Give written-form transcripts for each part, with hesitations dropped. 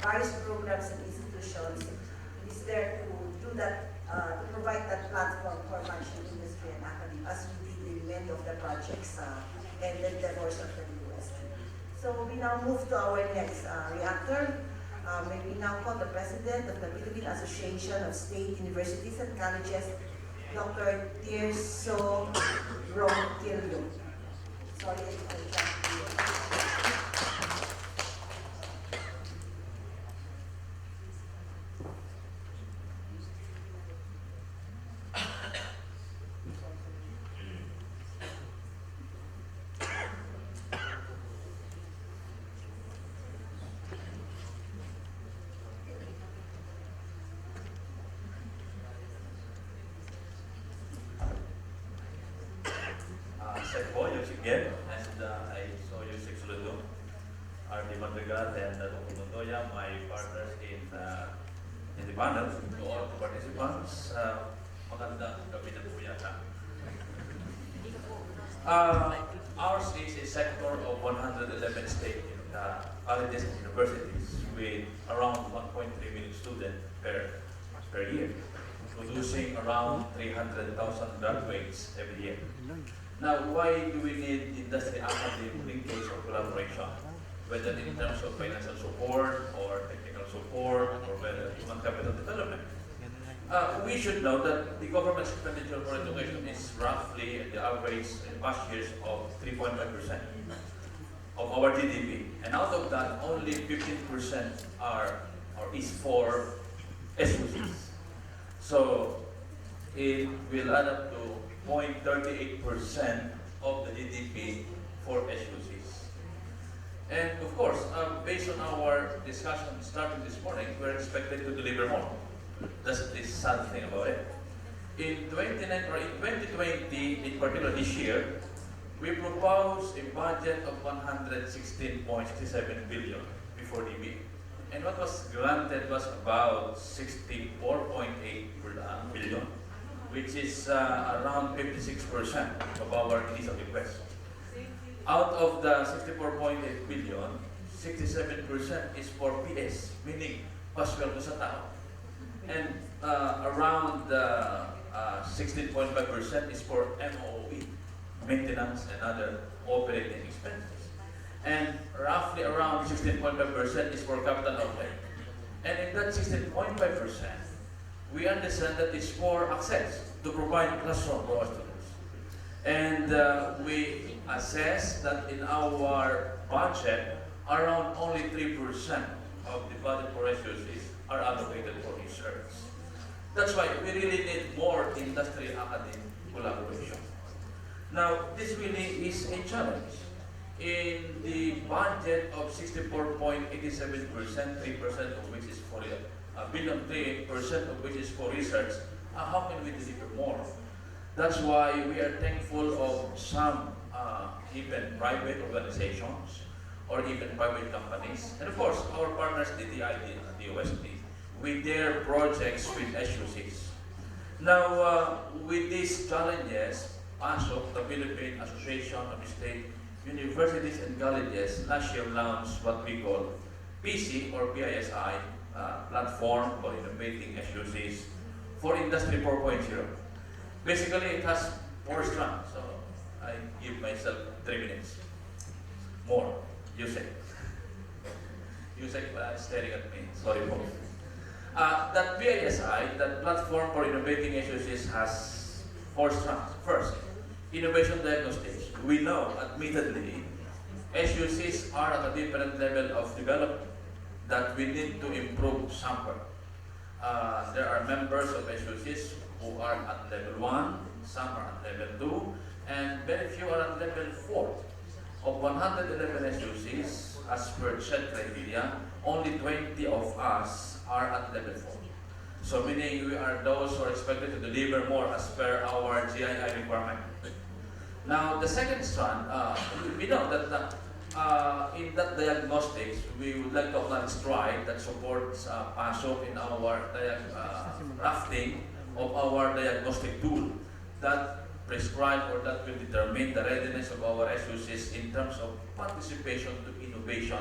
various programs and institutions. It is there to do that, to provide that platform for matching industry and academia, as we did in many of the projects and the endeavors of the UST. So we now move to our next reactor. May we now call the President of the Philippine Association of State Universities and Colleges, Dr. Tirso Ronquillo. Sorry, I can't do it. Again, and I saw you Suludo, R.D. Madrigal, and Dr. Montoya, my partners in the panel. To all the participants, magandang gabi na po yata. Ours is a sector of 111 state colleges and universities with around 1.3 million students per year, producing around 300,000 graduates every year. Now, why do we need industry-academic linkage or collaboration? Whether in terms of financial support or technical support or whether human capital development. We should know that the government's expenditure for education is roughly the average in the past years of 3.5% of our GDP. And out of that, only 15% is for SUCs. So it will add up to 0.38% of the GDP for SUCs. And of course, based on our discussion starting this morning, we're expected to deliver more. That's the sad thing about it. In 2020, in particular this year, we proposed a budget of 116.67 billion before DB. And what was granted was about 64.8 billion. Which is around 56% of our initial request. Out of the 64.8 billion, 67% is for PS, meaning pasweldo sa tao. And around 16.5% is for MOE, maintenance and other operating expenses. And roughly around 16.5% is for capital outlay. And in that 16.5%, we understand that it's for access to provide classroom for our students. And we assess that in our budget, around only 3% of the budget for SUCs are allocated for research. That's why we really need more industry-academic collaboration. Now, this really is a challenge. In the budget of 64.87%, 3% of which is for billion, 3% of which is for research, how can we deliver more? That's why we are thankful of some even private organizations or even private companies. And of course, our partners, the DOST, with their projects with SUCs. Now, with these challenges, PASOK, the Philippine Association of State Universities and Colleges, last year launched what we call PICC or PISI, platform for innovating SUCs for Industry 4.0. Basically, it has 4 strands, so I give myself 3 minutes. More, you say. You say, staring at me, sorry folks. That PISI, that platform for innovating SUCs, has 4 strands. First, innovation diagnostics. We know, admittedly, SUCs are at a different level of development that we need to improve somewhere. There are members of SUCs who are at level 1, some are at level 2, and very few are at level 4. Of 111 SUCs, as per set criteria, only 20 of us are at level 4. So meaning we are those who are expected to deliver more as per our GII requirement. Now, the second strand, we know that in that diagnostics, we would like to acknowledge STRIDE that supports PASOK in our drafting of our diagnostic tool that prescribe or that will determine the readiness of our SUCs in terms of participation to innovation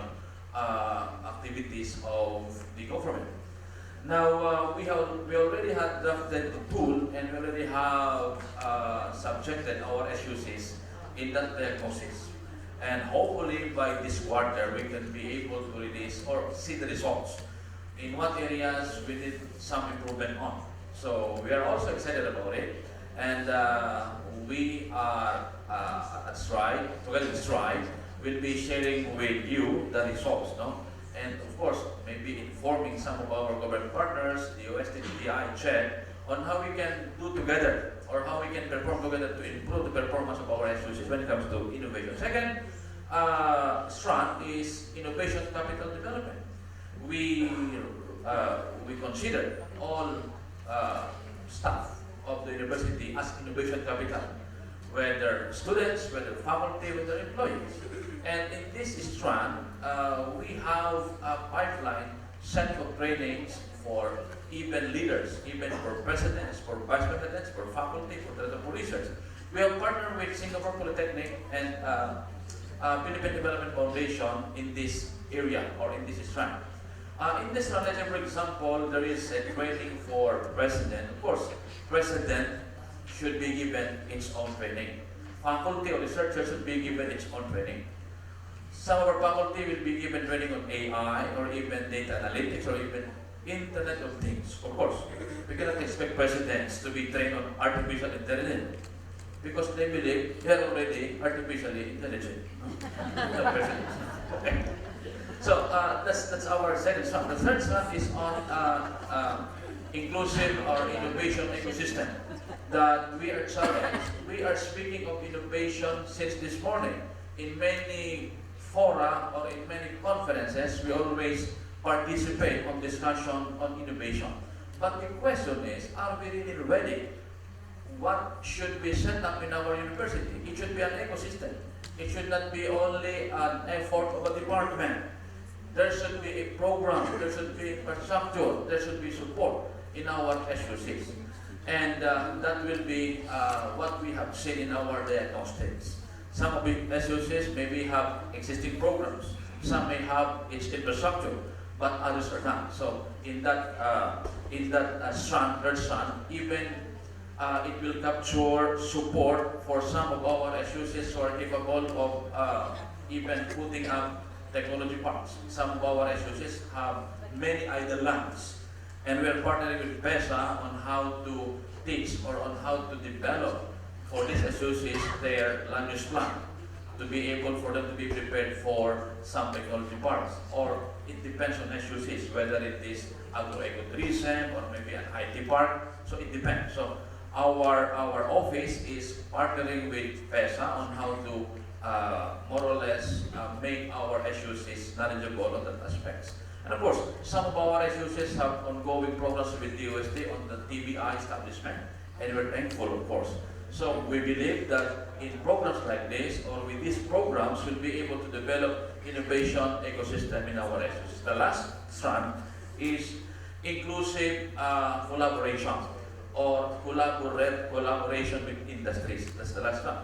activities of the government. Now, we already have drafted the tool and we already have subjected our SUCs in that diagnosis. And hopefully by this quarter, we can be able to release or see the results. In what areas we need some improvement on. So we are also excited about it. And we are at Stride, together with Stride, will be sharing with you the results, no? And of course, maybe informing some of our government partners, the DOST, TDI, CHED, on how we can do together or how we can perform together to improve the performance of our SUCs when it comes to innovation. Second strand is innovation capital development. We consider all staff of the university as innovation capital, whether students, whether faculty, whether employees. And in this strand, we have a pipeline set of trainings for even leaders, even for presidents, for vice presidents, for faculty, for research. We have partnered with Singapore Polytechnic and Philippine Development Foundation in this area or in this strand. In this strand, for example, there is a training for president. Of course, president should be given its own training. Faculty or researchers should be given its own training. Some of our faculty will be given training on AI or even data analytics or even Internet of Things. Of course, we cannot expect presidents to be trained on artificial intelligence because they believe they are already artificially intelligent. The presidents. Okay. So that's our second strand. The third strand is on inclusive or innovation ecosystem that we are challenged. We are speaking of innovation since this morning. In many fora or in many conferences, we always participate on discussion on innovation. But the question is, are we really ready? What should be set up in our university? It should be an ecosystem. It should not be only an effort of a department. There should be a program, there should be infrastructure, there should be support in our SUCs. And that will be what we have seen in our diagnostics. Some of the SUCs maybe have existing programs. Some may have its infrastructure, but others are not. So in that strand, third strand, even it will capture support for some of our SUCs who are capable of even putting up technology parks. Some of our SUCs have many idle lands. And we are partnering with PESA on how to teach or on how to develop for these SUCs their land use plan to be able for them to be prepared for some technology parks. Or it depends on SUCs, whether it is agro-ecotourism or maybe an IT park. So it depends. So our office is partnering with PESA on how to more or less make our SUCs knowledgeable on that aspects. And of course, some of our SUCs have ongoing programs with DOST on the TBI establishment, and we're thankful, of course. So we believe that in programs like this, or with these programs, we'll be able to develop innovation ecosystem in our SUCs. The last strand is inclusive collaboration or collaboration with industries. That's the last strand.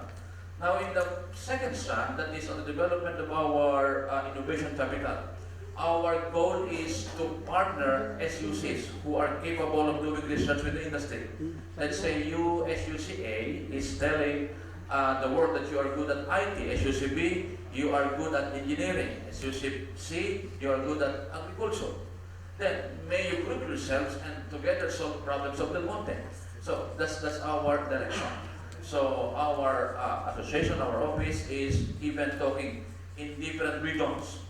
Now in the second strand, that is on the development of our innovation capital, our goal is to partner SUCs who are capable of doing research with the industry. Let's say you, SUCA, is telling the world that you are good at IT. SUCB, you are good at engineering. SUCC, you are good at agriculture. Then may you group yourselves and together solve problems of the content. So that's our direction. So our association, our office is even talking in different regions.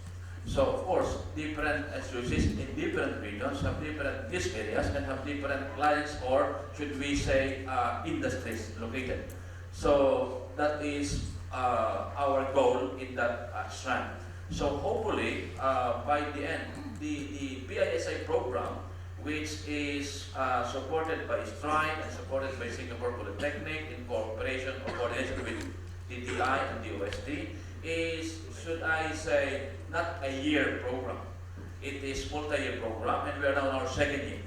So of course, different SUCs in different regions have different risk areas and have different clients, or should we say industries located. So that is our goal in that strand. So hopefully by the end, the PICC program, which is supported by Stride and supported by Singapore Polytechnic in cooperation or coordination with TTI and DOST, is, should I say, not a year program. It is multi-year program, and we are now in our second year.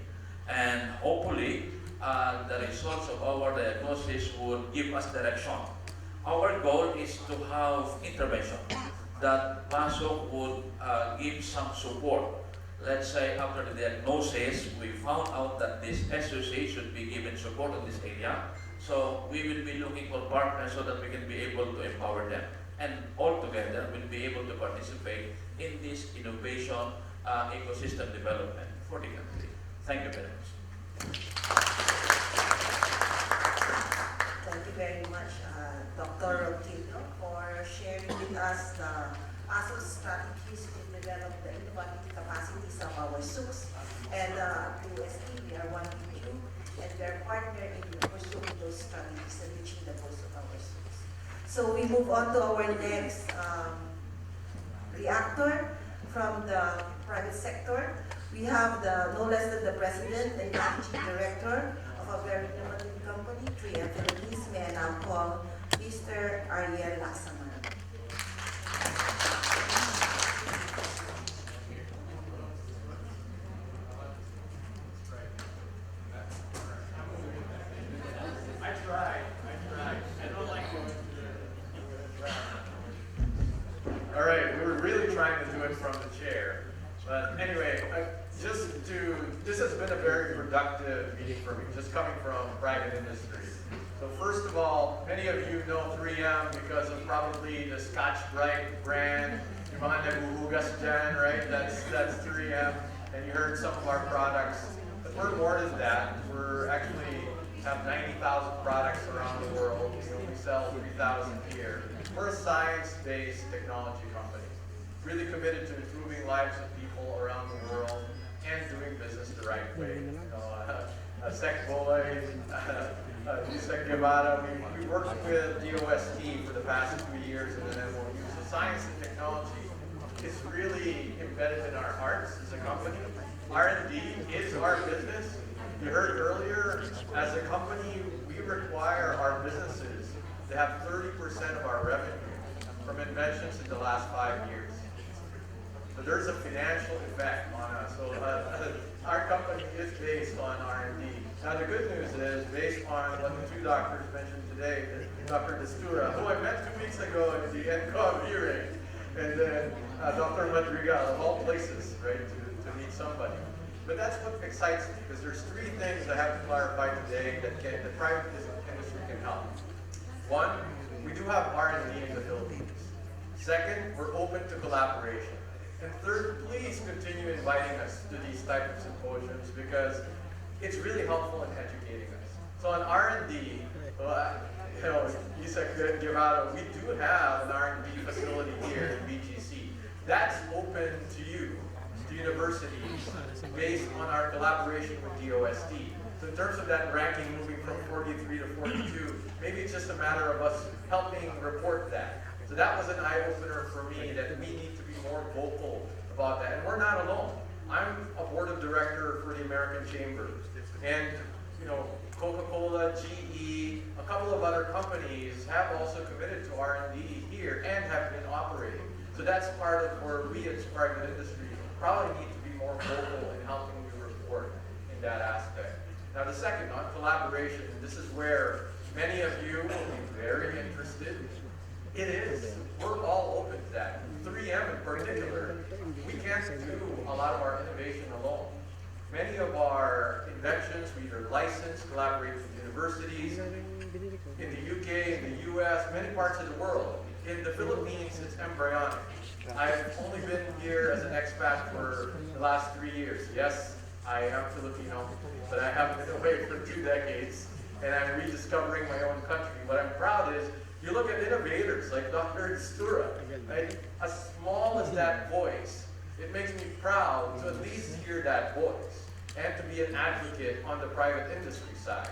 And hopefully, the results of our diagnosis would give us direction. Our goal is to have intervention that PASOK would give some support. Let's say after the diagnosis, we found out that this SOC should be given support in this area. So we will be looking for partners so that we can be able to empower them. And all together, we'll be able to participate in this innovation ecosystem development for the country. Thank you very much. Thank you very much, Dr. Roquillo, for sharing with us the PASOK strategies to develop the innovative capacities of our SUCs. And DOST, we are one with you, and we are partner in pursuing those strategies and reaching the goals of our SUCs. So we move on to our next reactor from the private sector. We have no less than the President and Managing Director of a very innovative company, 3M-Philippines. May I now call Mr. Ariel Lasaman. All right, we were really trying to do it from the chair. But anyway, this has been a very productive meeting for me, just coming from private industry. So first of all, many of you know 3M because of probably the Scotch-Brite brand. Yung mga naguhugas dyan, right? That's 3M. And you heard some of our products. But we're more than that. We're actually have 90,000 products around the world. We only sell 3,000 here. We're a science-based technology company, really committed to improving lives of people around the world and doing business the right way. Sec Boy, Sec Guevara, we worked with DOST for the past 2 years in an MOU. So science and technology is really embedded in our hearts as a company. R&D is our business. You heard earlier, as a company, we require our businesses to have 30% of our revenue from inventions in the last 5 years. So there's a financial effect on us. So our company is based on R&D. Now the good news is, based on what the two doctors mentioned today, Dr. Destura, who I met 2 weeks ago at the NCOV hearing, and then Dr. Madrigal, of all places, right, to meet somebody. But that's what excites me, because there's 3 things I have to clarify today that the private industry can help. 1, we do have R&D in the Philippines. Second, we're open to collaboration. And third, please continue inviting us to these types of symposiums because it's really helpful in educating us. So on R&D, Isaac Guevara, we do have an R&D facility here in BGC. That's open to you, to universities, based on our collaboration with DOST. So in terms of that ranking moving from 43 to 42, maybe it's just a matter of us helping report that. So that was an eye-opener for me that we need to be more vocal about that. And we're not alone. I'm a board of director for the American Chamber. And Coca-Cola, GE, a couple of other companies have also committed to R&D here and have been operating. So that's part of where we as private industry probably need to be more vocal in helping you report in that aspect. Now the second, on collaboration, this is where many of you will be very interested. It is. We're all open to that. 3M in particular, we can't do a lot of our innovation alone. Many of our inventions, we either license, collaborate with universities, in the UK, in the US, many parts of the world. In the Philippines, it's embryonic. I've only been here as an expat for the last 3 years. Yes, I am Filipino, but I have been away for 2 decades, and I'm rediscovering my own country. What I'm proud is, you look at innovators like Dr. Destura, right? As small as that voice, it makes me proud to at least hear that voice and to be an advocate on the private industry side.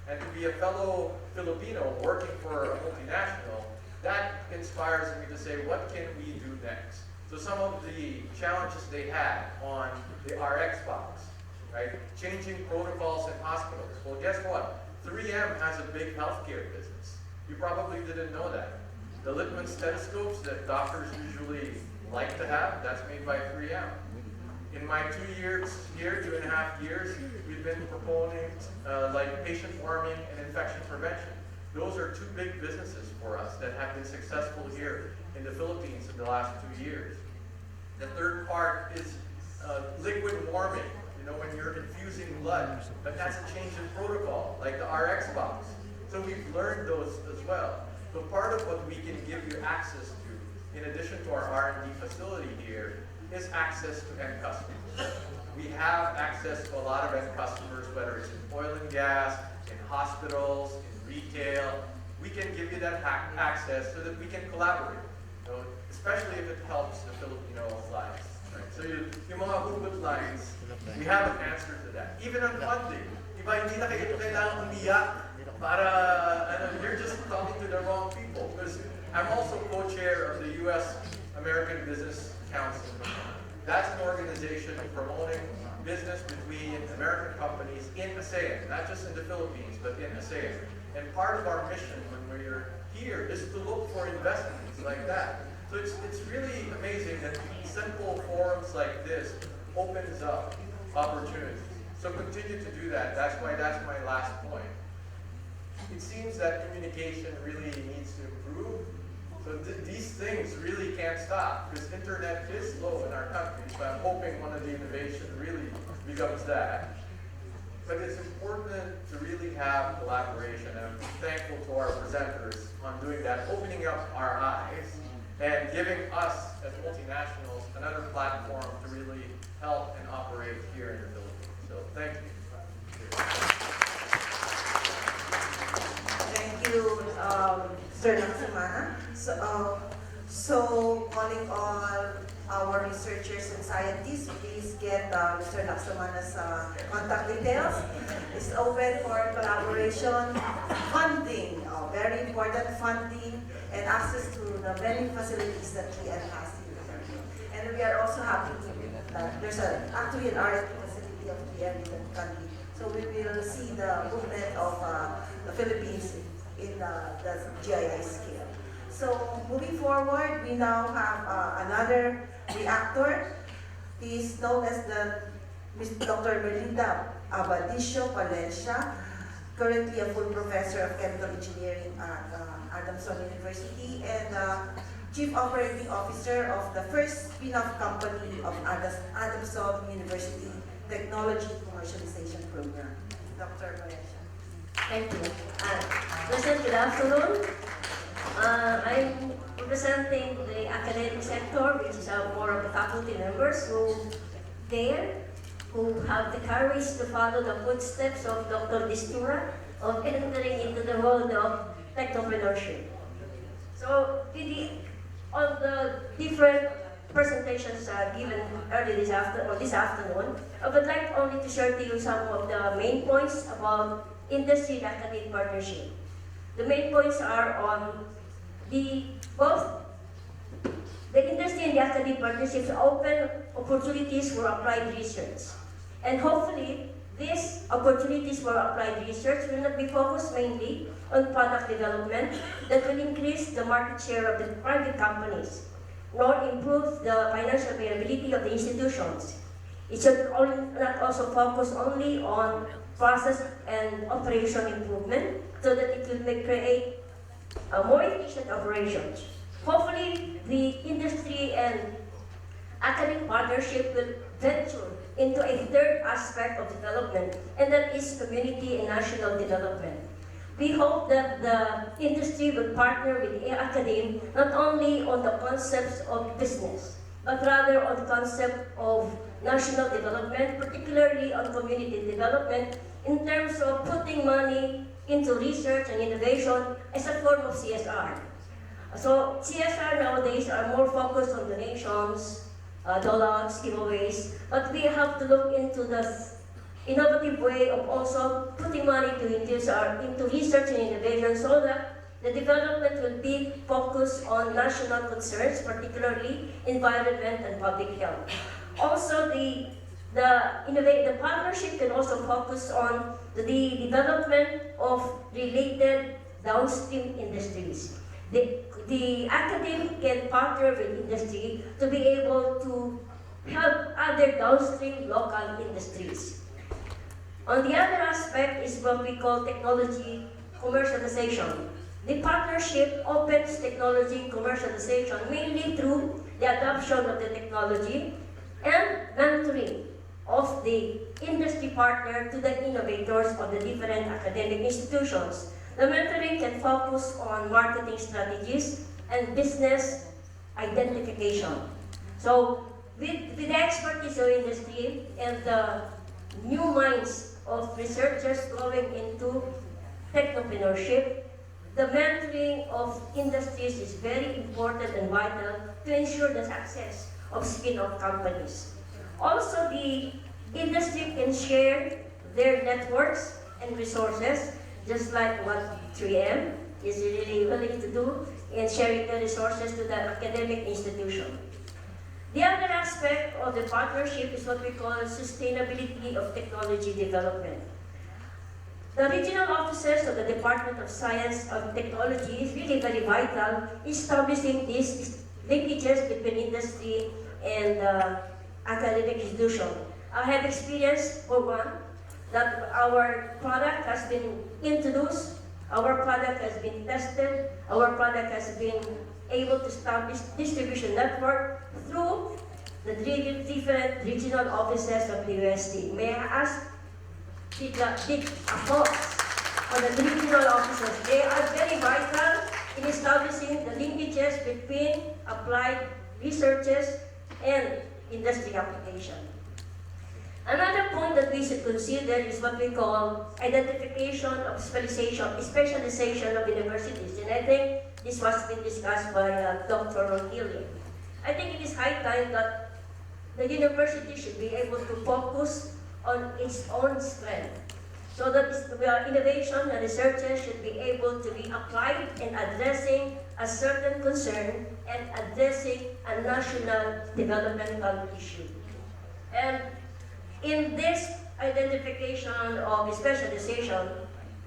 And to be a fellow Filipino working for a multinational, that inspires me to say, what can we do next? So some of the challenges they had on the RX box, right? Changing protocols in hospitals. Well, guess what? 3M has a big healthcare business. You probably didn't know that. The Littmann stethoscopes that doctors usually like to have, that's made by 3M. In my 2 years here, 2.5 years, we've been proponing like patient warming and infection prevention. Those are 2 big businesses for us that have been successful here in the Philippines in the last 2 years. The third part is liquid warming. You know, when you're infusing blood, but that's a change in protocol, like the RX box. So we've learned those as well. So part of what we can give you access to, in addition to our R&D facility here, is access to end customers. We have access to a lot of end customers, whether it's in oil and gas, in hospitals, in retail. We can give you that access so that we can collaborate, you know, especially if it helps the Filipino lives. Right? So yung mga hugot lines, we have an answer to that. Even on funding, iba hindi na kayo kailangan umiyak para you're just talking to the wrong people. Because I'm also co-chair of the U.S. American Business Council. That's an organization promoting business between American companies in ASEAN, not just in the Philippines, but in ASEAN. And part of our mission when we're here is to look for investments like that. So it's really amazing that simple forums like this opens up opportunities. So continue to do that. That's why that's my last point. It seems that communication really needs to improve. So these things really can't stop because internet is low in our country. So I'm hoping one of the innovations really becomes that. But it's important to really have collaboration. I'm thankful to our presenters on doing that, opening up our eyes and giving us as multinationals another platform to really help and operate here in the Philippines. So thank you. Thank you, Sir Laksamana. So calling all our researchers and scientists, please get Mr. Laksamana's contact details. It's open for collaboration, funding, very important funding, and access to the many facilities that TN has in the country. And we are also happy to there's actually an R&D facility of TN in the country. So we will see the movement of the Philippines in the GII scale. So moving forward, we now have another reactor. He is known as Ms. Dr. Melinda Abadisio Palencia, currently a full professor of chemical engineering at Adamson University and Chief Operating Officer of the first spin-off company of Adamson University Technology Commercialization Program. Dr. Palencia. Thank you. Pleasant good afternoon. I'm representing the academic sector, which is more of the faculty members who have the courage to follow the footsteps of Dr. Distura of entering into the world of technopreneurship. So, on the different presentations given early this afternoon, I would like only to share to you some of the main points about industry and academic partnership. The main points are on both the industry and the academic partnerships open opportunities for applied research. And hopefully, these opportunities for applied research will not be focused mainly on product development that will increase the market share of the private companies, nor improve the financial viability of the institutions. It should not also focus only on process and operation improvement so that it will create more efficient operations. Hopefully, the industry and academic partnership will venture into a third aspect of development, and that is community and national development. We hope that the industry will partner with the academe not only on the concepts of business, but rather on the concept of national development, particularly on community development, in terms of putting money into research and innovation as a form of CSR. So CSR nowadays are more focused on donations, dollars, giveaways, but we have to look into the innovative way of also putting money into research and innovation so that the development will be focused on national concerns, particularly environment and public health. Also, the partnership can also focus on the development of related downstream industries. The academic can partner with industry to be able to help other downstream local industries. On the other aspect is what we call technology commercialization. The partnership opens technology commercialization mainly through the adoption of the technology and mentoring of the industry partner to the innovators of the different academic institutions. The mentoring can focus on marketing strategies and business identification. So, with the expertise of industry and the new minds of researchers going into technopreneurship, the mentoring of industries is very important and vital to ensure the success of spin-off companies. Also, the industry can share their networks and resources, just like what 3M is really willing to do in sharing the resources to the academic institution. The other aspect of the partnership is what we call sustainability of technology development. The regional offices of the Department of Science and Technology is really very vital in establishing these linkages between industry and academic institution. I have experienced, for one, that our product has been introduced, our product has been tested, our product has been able to establish distribution network through the different regional offices of the USD. May I ask big applause for the regional offices. They are very vital in establishing the linkages between applied researches and industry application. Another point that we should consider is what we call identification of specialization of universities. And I think this was been discussed by Dr. Ronquillo. I think it is high time that the university should be able to focus on its own strength, so that innovation and researches should be able to be applied in addressing a certain concern and addressing a national developmental issue. And in this identification of specialization,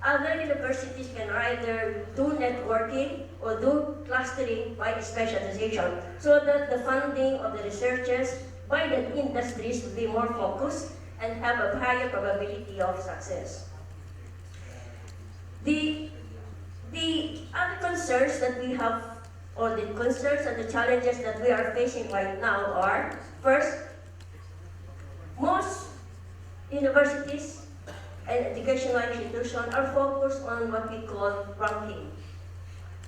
other universities can either do networking or do clustering by specialization, so that the funding of the researchers by the industries will be more focused and have a higher probability of success. The other concerns that we have, or the concerns and the challenges that we are facing right now are, first, most universities and educational institutions are focused on what we call ranking.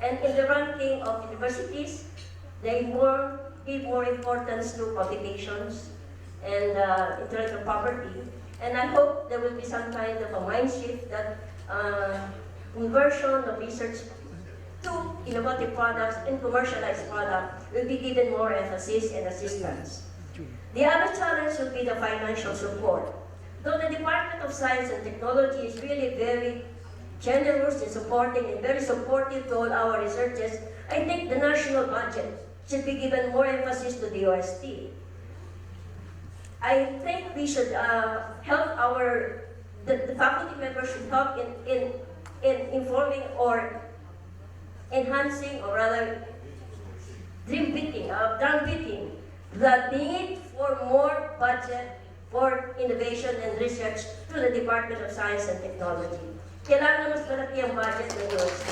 And in the ranking of universities, they give more importance to publications and intellectual property. And I hope there will be some kind of a mind shift that conversion of research to innovative products and commercialized products will be given more emphasis and assistance. The other challenge will be the financial support. Though the Department of Science and Technology is really very generous in supporting and very supportive to all our researchers, I think the national budget should be given more emphasis to the OST. I think we should help the faculty members should help in informing or enhancing, or rather drumbeating the need for more budget for innovation and research to the Department of Science and Technology. Kailangan mas malaki ang budget ng DOST.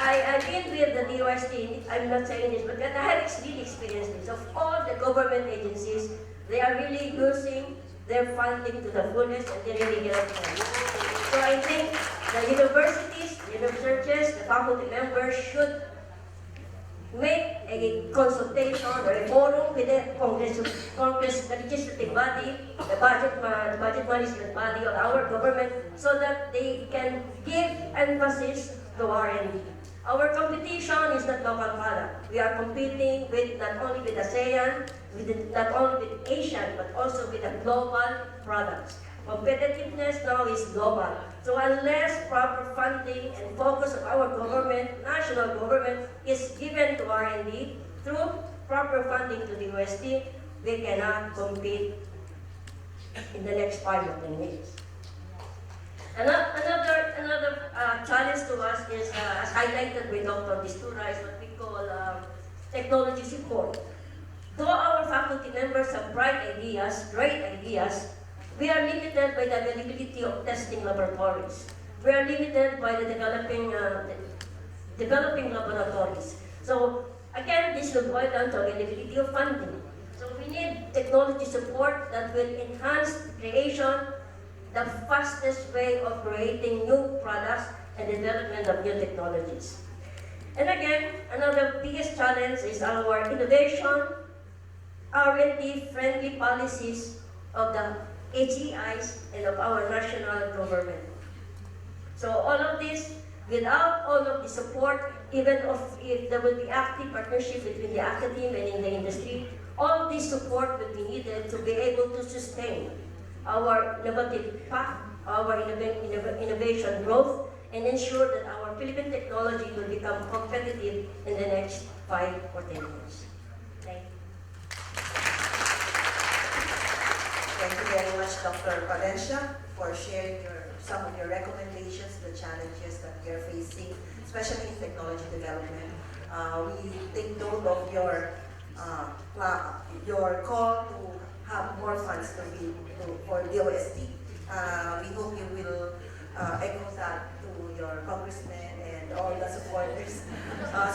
I've been with the DOST, I'm not saying this, but I have really experienced this. Of all the government agencies, they are really using their funding to the fullest, and they really get it done. So I think the universities, the researchers, the faculty members should make a consultation or a forum with the Congress, the legislative body, the budget management body of our government, so that they can give emphasis to R&D. Our competition is not local product. We are competing with not only with ASEAN, not only with Asian, but also with the global products. Competitiveness now is global. So unless proper funding and focus of our government, national government, is given to R&D through proper funding to the UST, we cannot compete in the next 5 or 10 years. Another challenge to us is, as highlighted by Dr. Distura, is what we call technology support. Though our faculty members have bright ideas, great ideas, we are limited by the availability of testing laboratories. we are limited by the developing laboratories. So again, this will boil down to availability of funding. So we need technology support that will enhance the creation, the fastest way of creating new products and development of new technologies. And again, another biggest challenge is our innovation, R&D friendly policies of the HEIs and of our national government. So all of this, without all of the support, even if there will be active partnership between the academe and in the industry, all this support will be needed to be able to sustain our innovative path, our innovation growth, and ensure that our Philippine technology will become competitive in the next 5 or 10 years. Thank you. Thank you very much, Dr. Valencia, for sharing some of your recommendations, the challenges that we are facing, especially in technology development. We take note of your call to have more funds for DOST. We hope you will echo that to your congressmen and all the supporters,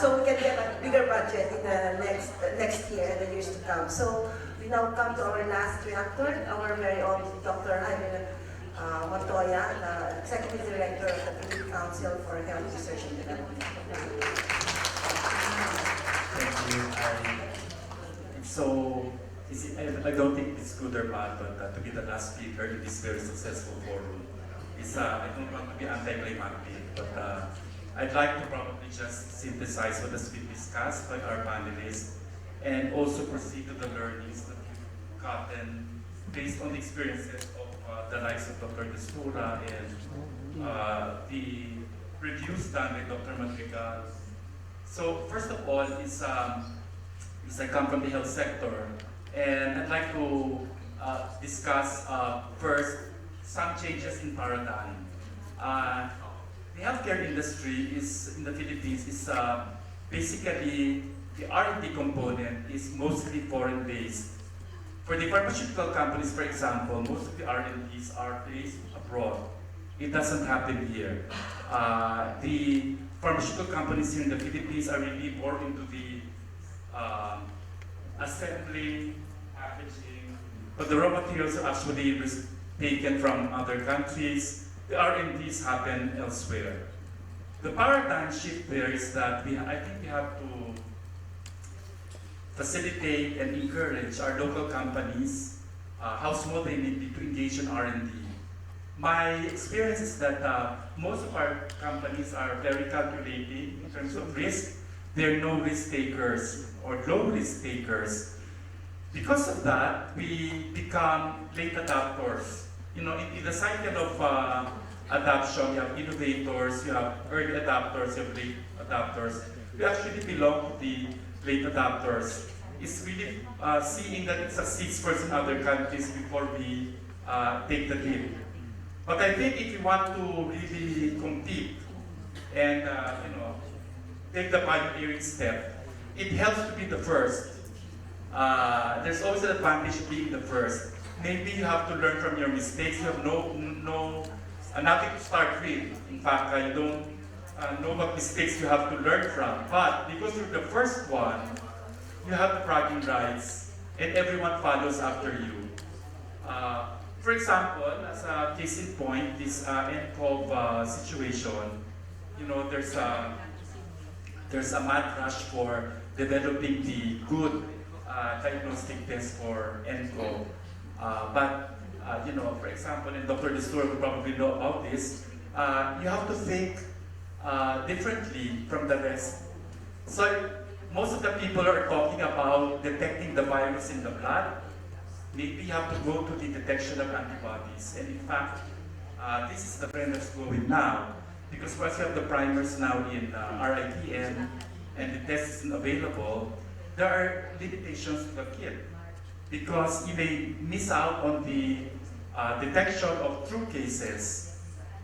so we can get a bigger budget in the next year and the years to come. So we now come to our last reactor, our very own Dr. Jaime Montoya, the Executive Director of the Philippine Council for Health Research and Development. Thank you. I don't think it's good or bad, but to be the last speaker in this very successful forum I don't want to be anticlimactic, but I'd like to probably just synthesize what has been discussed by our panelists and also proceed to the learnings that we've gotten based on the experiences of the likes of Dr. Destura and the reviews done by Dr. Madrigal. So first of all, I come from the health sector, and I'd like to discuss first some changes in paradigm. The healthcare industry in the Philippines is basically the R&D component is mostly foreign-based. For the pharmaceutical companies, for example, most of the R&Ds are based abroad. It doesn't happen here. The pharmaceutical companies here in the Philippines are really more into the assembly, packaging, but the raw materials are actually taken from other countries. The R&Ds happen elsewhere. The paradigm shift there is that I think we have to facilitate and encourage our local companies, how small they may be, to engage in R&D. My experience is that most of our companies are very calculating in terms of risk. They're no risk takers or low risk takers. Because of that, we become late adopters. You know, in the cycle of adoption, you have innovators, you have early adopters, you have late adopters. We actually belong to the late adopters. It's really seeing that it succeeds first in other countries before we take the lead. But I think if you want to really compete and take the pioneering step, it helps to be the first. There's always an advantage of being the first. Maybe you have to learn from your mistakes. You have nothing to start with. In fact, you don't know what mistakes you have to learn from. But because you're the first one, you have the bragging rights, and everyone follows after you. For example, as a case in point, this NCOV situation, there's a mad rush for developing the good diagnostic test for NCOV. But for example, and Dr. Destura will probably know about this, you have to think differently from the rest. So most of the people are talking about detecting the virus in the blood. Maybe you have to go to the detection of antibodies. And in fact, this is the trend that's going now. Because once you have the primers now in RITN and the test isn't available, there are limitations to the kit. Because you may miss out on the detection of true cases.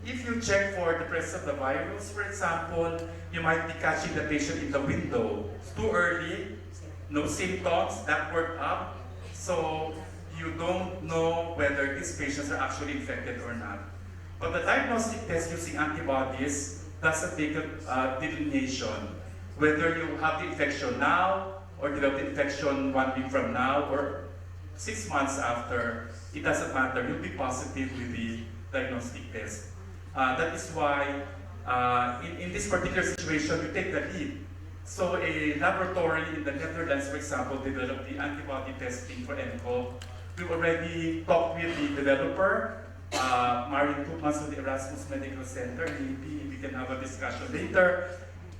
If you check for the presence of the virus, for example, you might be catching the patient in the window. It's too early, no symptoms, that worked up, so you don't know whether these patients are actually infected or not. But the diagnostic test using antibodies doesn't make a delineation whether you have the infection now or develop the infection 1 week from now or 6 months after. It doesn't matter. You'll be positive with the diagnostic test. That is why in this particular situation, you take the lead. So a laboratory in the Netherlands, for example, developed the antibody testing for nCoV. We already talked with the developer, Marion Koopmans of the Erasmus Medical Center. Maybe we can have a discussion later.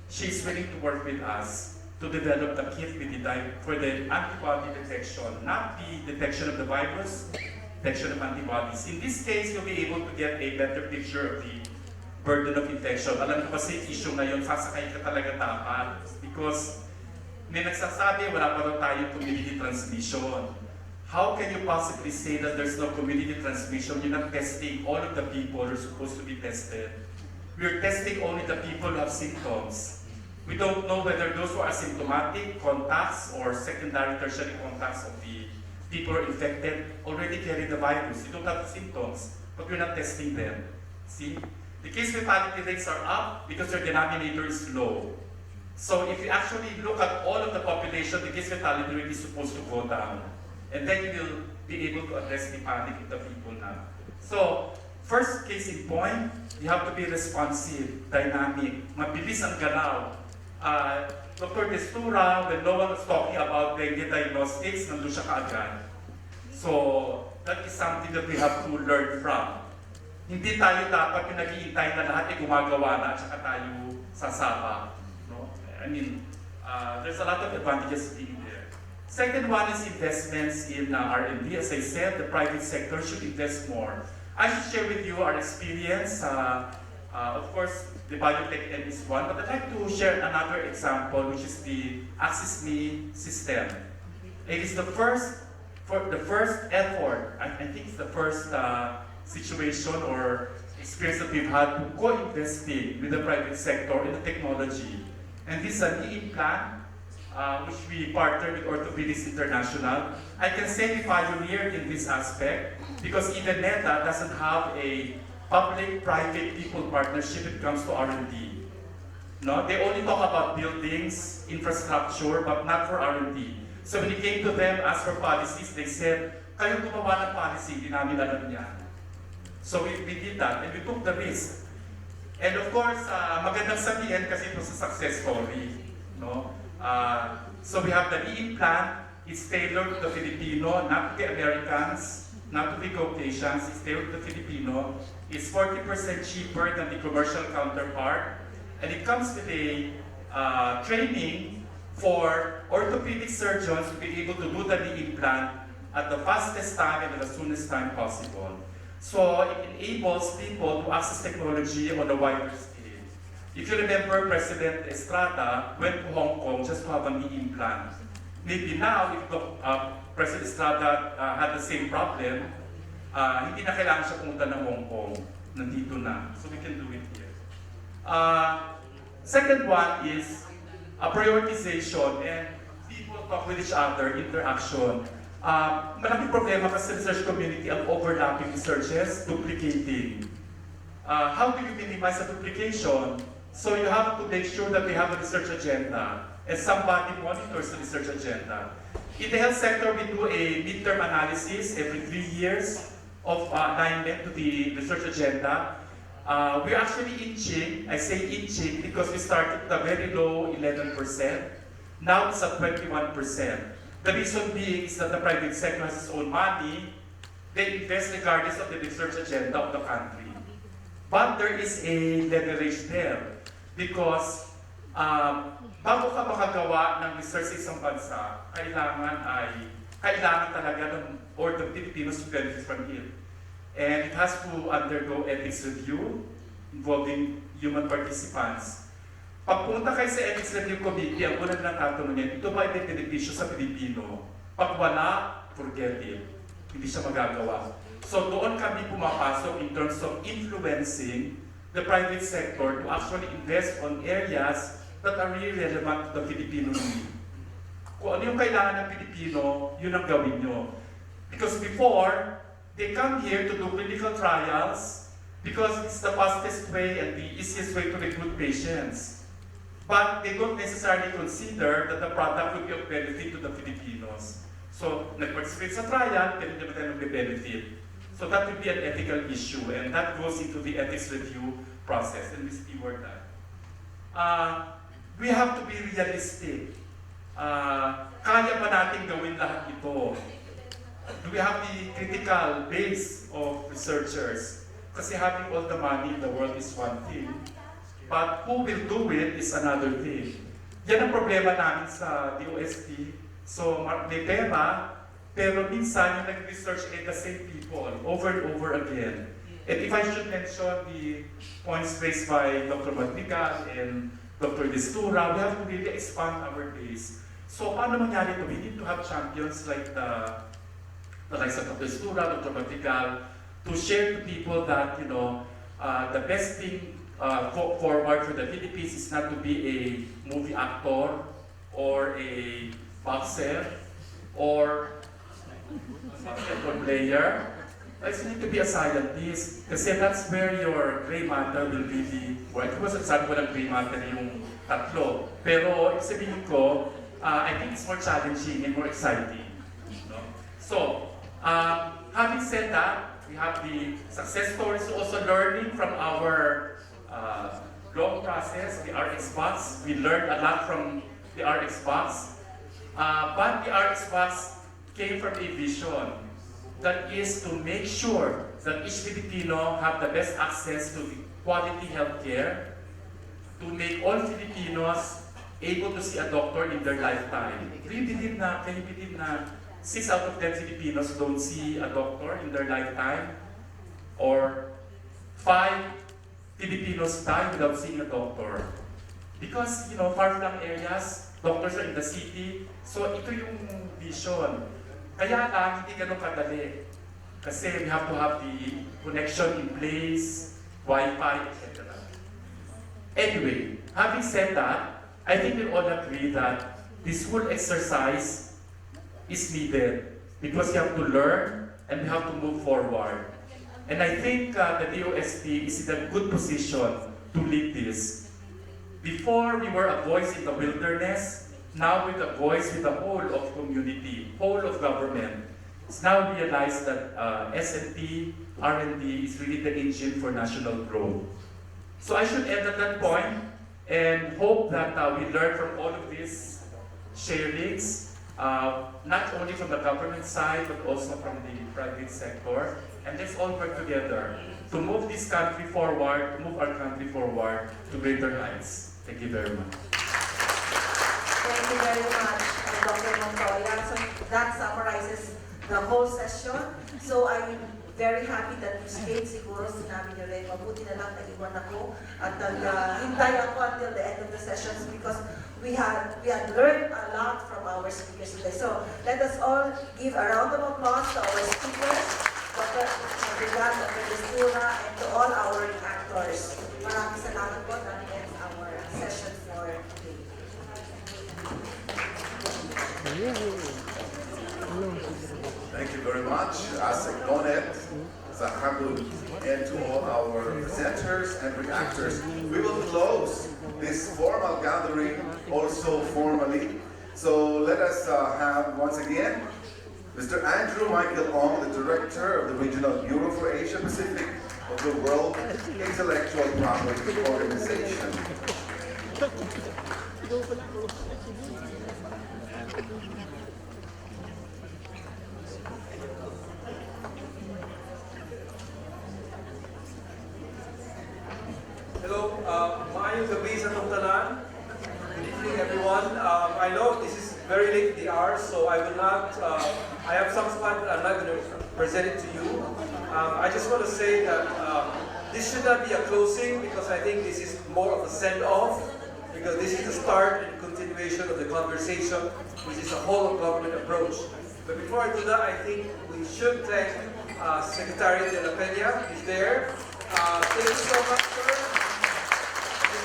She's willing to work with us to develop the kit with for the antibody detection, not the detection of the virus, detection of antibodies. In this case, you'll be able to get a better picture of the burden of infection. Alam ko kasi issue ngayon, sasakay ka talaga dapat because may nagsasabi wala pa daw tayong community transmission. How can you possibly say that there's no community transmission? You're not testing all of the people who are supposed to be tested. We're testing only the people who have symptoms. We don't know whether those who are asymptomatic contacts or secondary, tertiary contacts of the people who are infected already carry the virus. You don't have the symptoms, but we're not testing them. See? The case fatality rates are up because their denominator is low. So if you actually look at all of the population, the case fatality rate is supposed to go down. And then you will be able to address the panic of the people now. So, first case in point, you have to be responsive, dynamic, mabilis ang galaw. Dr. Destura, when no one was talking about dengue diagnostics, nandun siya kaagad. So, that is something that we have to learn from. Hindi tayo dapat yung nag-iintay na lahat ay gumagawa na at saka tayo sasama. No? I mean, there's a lot of advantages being there. Second one is investments in R&D. As I said, the private sector should invest more. I should share with you our experience. Of course, the biotech end is one, but I'd like to share another example, which is the AccessMe system. It is the first effort, I think it's the first situation or experience that we've had to co-investing with the private sector in the technology. And this is an e-implant, which we partnered with Orthopedics International. I can say we pioneered in this aspect because even NETA doesn't have a public-private people partnership when it comes to R&D. No? They only talk about buildings, infrastructure, but not for R&D. So when it came to them, asked for policies, they said, kayo gumawa ng policy, hindi namin alam yan. So we did that, and we took the risk. And of course, magandang sabihin kasi ito sa success story. No? So we have the e-implant. It's tailored to the Filipino, not to the Americans, not to the Caucasians. It's tailored to the Filipino. It's 40% cheaper than the commercial counterpart. And it comes with a training for orthopedic surgeons to be able to do the knee implant at the fastest time and at the soonest time possible. So it enables people to access technology on a wider scale. If you remember, President Estrada went to Hong Kong just to have a knee implant. Maybe now, if President Estrada had the same problem, hindi na kailangan siya pumunta ng Hong Kong. Nandito na. So we can do it here. Second one is prioritization and people talk with each other, interaction. Malaking problema kasi sa research community ang overlapping researches, duplicating. How do you minimize the duplication? So you have to make sure that they have a research agenda and somebody monitors the research agenda. In the health sector, we do a midterm analysis every 3 years of alignment to the research agenda. We're actually inching, I say inching because we started at a very low 11%. Now it's at 21%. The reason being is that the private sector has its own money. They invest regardless of the research agenda of the country. But there is a leverage there because bago ka makagawa ng research sa isang bansa, kailangan talaga ng or the Filipinos to benefit from it. And it has to undergo ethics review involving human participants. Pagpunta kayo sa ethics review committee, ang unang lang tatanungin, ito ba ay may benepisyo sa Pilipino? Pag wala, forget it. Hindi siya magagawa. So doon kami pumapasok in terms of influencing the private sector to actually invest on areas that are really relevant to the Filipino need. Kung ano yung kailangan ng Pilipino, yun ang gawin nyo. Because before, they come here to do clinical trials, because it's the fastest way and the easiest way to recruit patients. But they don't necessarily consider that the product will be of benefit to the Filipinos. So, nag-participate sa trial, pero hindi ba tayo mag-benefit? So that will be an ethical issue, and that goes into the ethics review process, and we steward that. We have to be realistic. Kaya ba natin gawin lahat ito? Do we have the critical base of researchers? Kasi having all the money in the world is one thing, but who will do it is another thing. Yan ang problema namin sa DOST. So may pera, pero minsan yung nag-research ay the same people over and over again. And if I should mention the points raised by Dr. Madrigal and Dr. Destura, we have to really expand our base. So paano mangyari ito? We need to have champions like the likes of Dr. Destura, Dr. Madrigal, to share to people that, you know, the best thing forward for the Philippines is not to be a movie actor or a boxer or basketball player. I need to be a scientist kasi that's where your gray matter will really work. It wasn't sabi ko ng gray matter yung tatlo. Pero sabihin ko, I think it's more challenging and more exciting. No? So, having said that, we have the success stories, also learning from our long process, the RX box. We learned a lot from the RX box. But the RX box came from a vision that is to make sure that each Filipino have the best access to quality healthcare, to make all Filipinos able to see a doctor in their lifetime. Can you believe na 6 out of 10 Filipinos don't see a doctor in their lifetime? Or 5 Filipinos die without seeing a doctor? Because, you know, far-flung areas, doctors are in the city. So ito yung vision. Kaya lang, hindi ganun kadali. Kasi we have to have the connection in place, Wi-Fi, etc. Anyway, having said that, I think we all agree that this whole exercise is needed because we have to learn and we have to move forward. And I think the DOST is in a good position to lead this. Before, we were a voice in the wilderness. Now with a voice with the whole of community, whole of government. It's now realized that S&T, R&D is really the engine for national growth. So I should end at that point and hope that we learn from all of these sharings, not only from the government side, but also from the private sector. And let's all work together to move this country forward, to move our country forward to greater heights. Thank you very much. Thank you very much, Dr. Montoya. So that summarizes the whole session. So I'm very happy that you stayed. Siguro sinabi niyo rin, mabuti na lang nag-iwan ako at hintay ako until the end of the sessions because we had learned a lot from our speakers today. So let us all give a round of applause to our speakers, Dr. Madrigal, Dr. Destura, and to all our actors. Maraming salamat po. That ends our session for today. Thank you very much, Asik Donet, Zahabul, and to all our presenters and reactors. We will close this formal gathering also formally. So let us have once again Mr. Andrew Michael Ong, the Director of the Regional Bureau for Asia Pacific of the World Intellectual Property Organization. Hello, maayong gabi sa itong tanan. Good evening, everyone. I know this is very late in the hour, so I will not, I have some spot that I'm not going to present it to you. I just want to say that this should not be a closing because I think this is more of a send-off because this is the start and continuation of the conversation, which is a whole of government approach. But before I do that, I think we should thank Secretary De La Peña. He's there. Thank you so much, sir.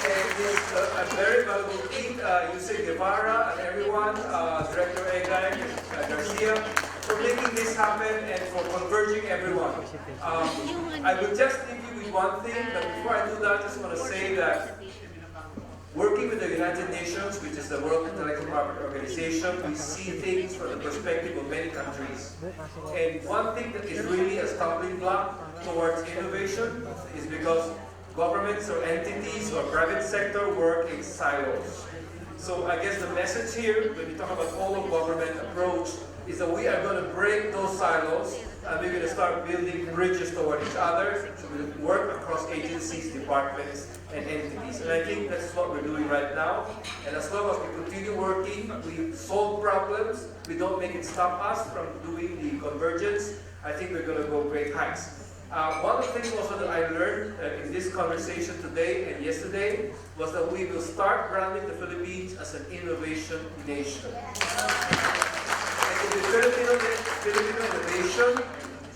A very valuable team, Yusek Guevara and everyone, Director Egay, Garcia. for making this happen and for converging everyone. I will just leave you with one thing, but before I do that, I just want to say that working with the United Nations, which is the World Intellectual Property Organization, we see things from the perspective of many countries. And one thing that is really a stumbling block towards innovation is because governments or entities or private sector work in silos. So I guess the message here, when we talk about whole of government approach, is that we are going to break those silos and we're going to start building bridges toward each other. So we work across agencies, departments, and entities. And I think that's what we're doing right now. And as long as we continue working, we solve problems, we don't make it stop us from doing the convergence, I think we're going to go great heights. One of the things also that I learned in this conversation today and yesterday was that we will start branding the Philippines as an innovation nation. And in the Filipino innovation,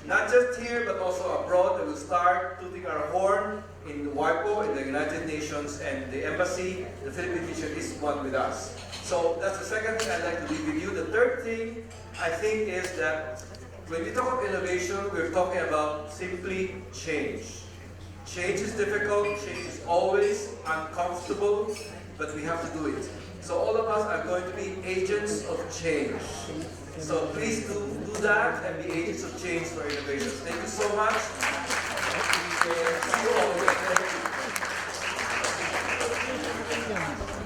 not just here but also abroad, we will start tooting our horn in WIPO, in the United Nations, and the embassy. The Philippine mission is one with us. So that's the second thing I'd like to leave with you. The third thing I think is that when we talk about innovation, we're talking about simply change. Change is difficult, change is always uncomfortable, but we have to do it. So all of us are going to be agents of change. So please do that and be agents of change for innovation. Thank you so much. See you all again.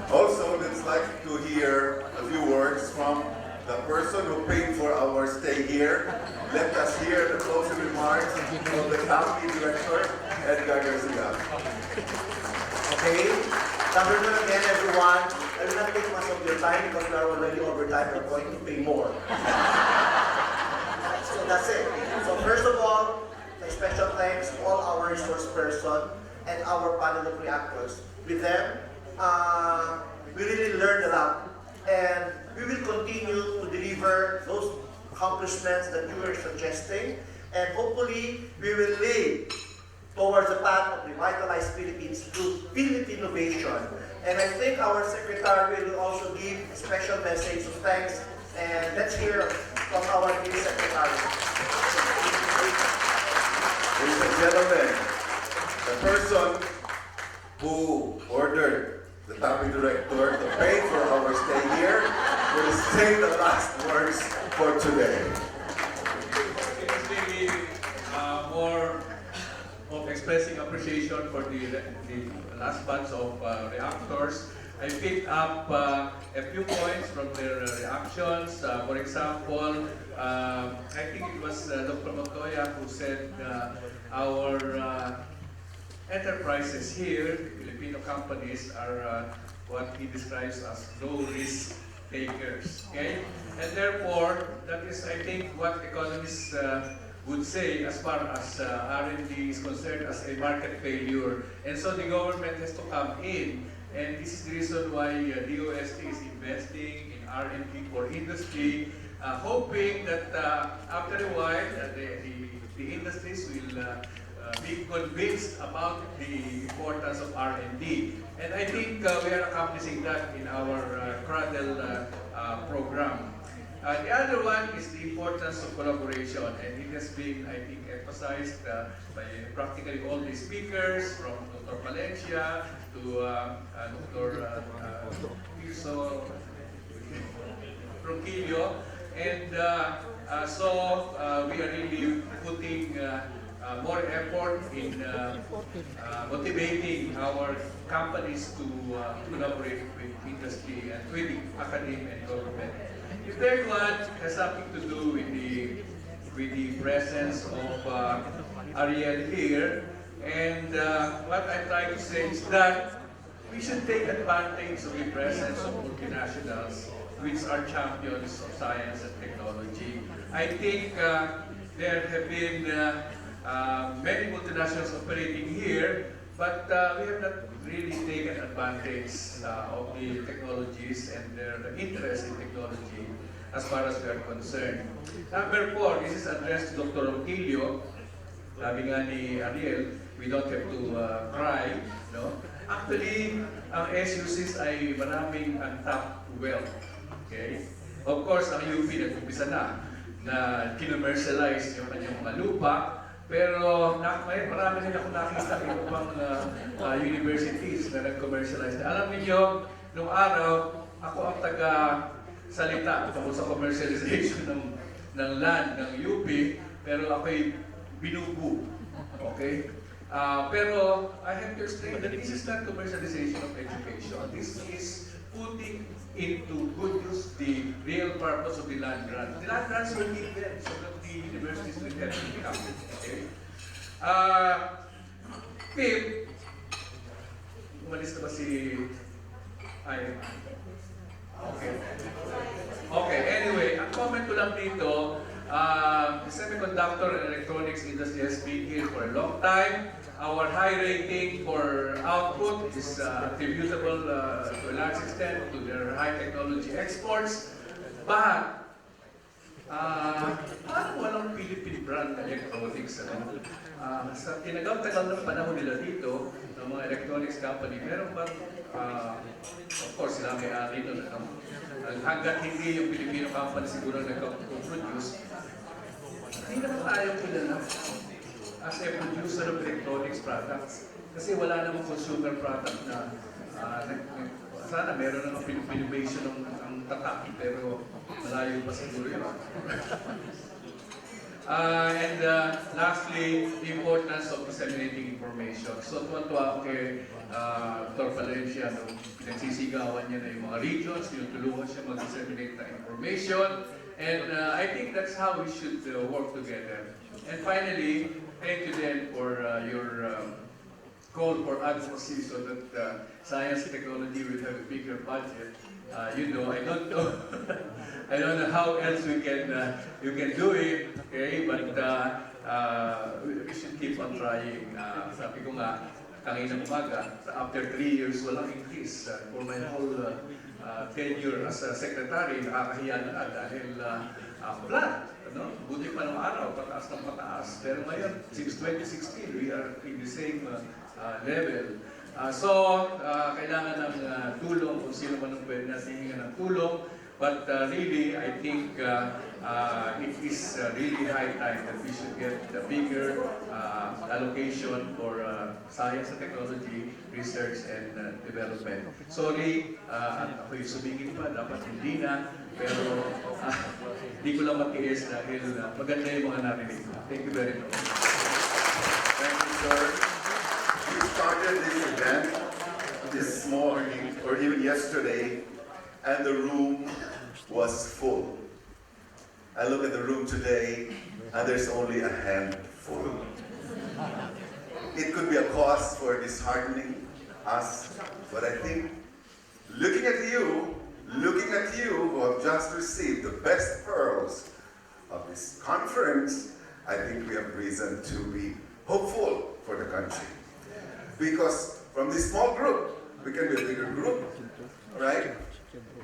Also, let's like to hear a few words from the person who paid for our stay here. Let us hear the closing remarks from the company director, Edgar Garcia. Okay, number one again, everyone. I will not take much of your time because we are already over time. We're going to pay more. So that's it. So first of all, a special thanks to all our resource person and our panel of reactors. With them, we really learned a lot. And we will continue to deliver those accomplishments that you were suggesting, and hopefully we will lead towards the path of revitalized Philippines through Philippine innovation. And I think our secretary will also give a special message of thanks, and let's hear from our new secretary. Ladies and gentlemen, the person who ordered the company director to pay for our stay here will say the last words for today. It's really more of expressing appreciation for the last batch of reactors. I picked up a few points from their reactions. For example, I think it was Dr. Montoya who said our enterprises here, Filipino companies, are what he describes as low-risk takers. Okay? And therefore, that is, I think, what economists would say as far as R&D is concerned as a market failure. And so the government has to come in, and this is the reason why DOST is investing in R&D for industry, hoping that after a while the industries will be convinced about the importance of R&D. And I think we are accomplishing that in our Cradle program. The other one is the importance of collaboration, and it has been, I think, emphasized by practically all the speakers, from Dr. Valencia to Dr. Tirso Ronquillo. And so we are really putting more effort in motivating our companies to collaborate with industry and with academia and government. The third one has something to do with the presence of Ariel here. And what I'm trying to say is that we should take advantage of the presence of multinationals, which are champions of science and technology. I think there have been many multinationals operating here, but we have not really taken advantage of the technologies and their interest in technology as far as we are concerned. Number 4, this is addressed to Dr. Ronquillo. Sabi nga ni Ariel, we don't have to cry. No? Actually, ang SUCs ay maraming untapped wealth. Okay? Of course, ang UP nag-umpisa na. na kinomercialize yung kanyang mga lupa. Pero marami din ako nakita ng ibang universities na nag-commercialize. Alam niyo, nung araw, ako ang taga-salita tungkol sa commercialization ng land ng UP, pero ako'y binubu. Okay? Pero I have to explain that this is not commercialization of education. This is putting into good use the real purpose of the land grant. The land grants were given so that the universities will have income. Okay? Pim, umalis na ba si ay? Okay. Okay, anyway, ang comment ko lang dito, the semiconductor and electronics industry has been here for a long time. Our high rating for output is attributable to a large extent to their high technology exports. But, parang walang Philippine brand na electronics. Sa tinagam-tagal ng panahon nila dito, ng mga electronics company, meron bang, of course, sila may-ari nun. Hanggat hindi yung Filipino company siguro nag-produce, hindi naman tayo kilala as a producer of electronics products. Kasi wala namang consumer product na sana meron namang Innovation ng tatak, pero malayo pa siguro yun. And lastly, the importance of disseminating information. So, tuwa-tuwa ako kay Dr. Valencia nung pinagsisigawan niya na yung mga regions, tinutulungan siya mag-disseminate ng information. And I think that's how we should work together. And finally, thank you then for your call for advocacy so that science and technology will have a bigger budget. You know, I don't know, I don't know how else you can do it, okay? But we should keep on trying. Sabi ko nga, kanina umaga, after 3 years, walang increase. For my whole tenure as a secretary, nakakahiya na dahil flat. No? Buti pa ng araw, pataas ng pataas. Pero ngayon, since 2016, we are in the same level. Kailangan ng tulong kung sino man ang pwede natin hingin ng tulong. But really, I think it is really high time that we should get a bigger allocation for science and technology, research and development. Sorry, ako'y sumingin pa, dapat hindi na. Pero hindi ko lang matiis dahil maganda yung mga narinig ko. Thank you very much. Thank you, sir. We started this event this morning, or even yesterday, and the room was full. I look at the room today, and there's only a handful. It could be a cause for disheartening us, but I think looking at you who have just received the best pearls of this conference, I think we have reason to be hopeful for the country. Because from this small group, we can be a bigger group, right?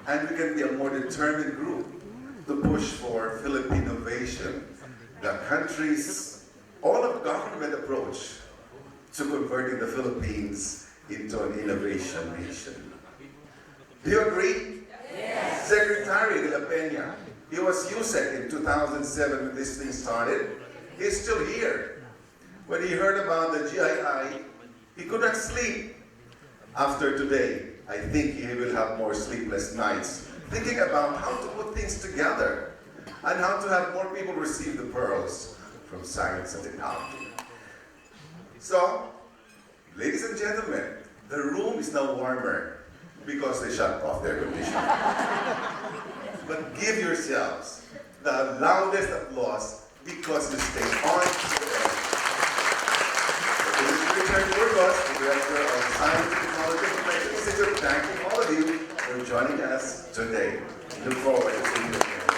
And we can be a more determined group to push for Philippine innovation, the country's all-of-government approach to converting the Philippines into an innovation nation. Do you agree? Yes. Secretary de la Peña, he was USEC in 2007 when this thing started. He's still here. When he heard about the GII, he could not sleep. After today, I think he will have more sleepless nights, thinking about how to put things together and how to have more people receive the pearls from science and technology. So, ladies and gentlemen, the room is now warmer because they shut off their conditioner. But give yourselves the loudest applause because you stay on to the end. Richard Burgos, the Director of Science and Technology Information Institute, thanking all of you for joining us today. Look forward to seeing you again.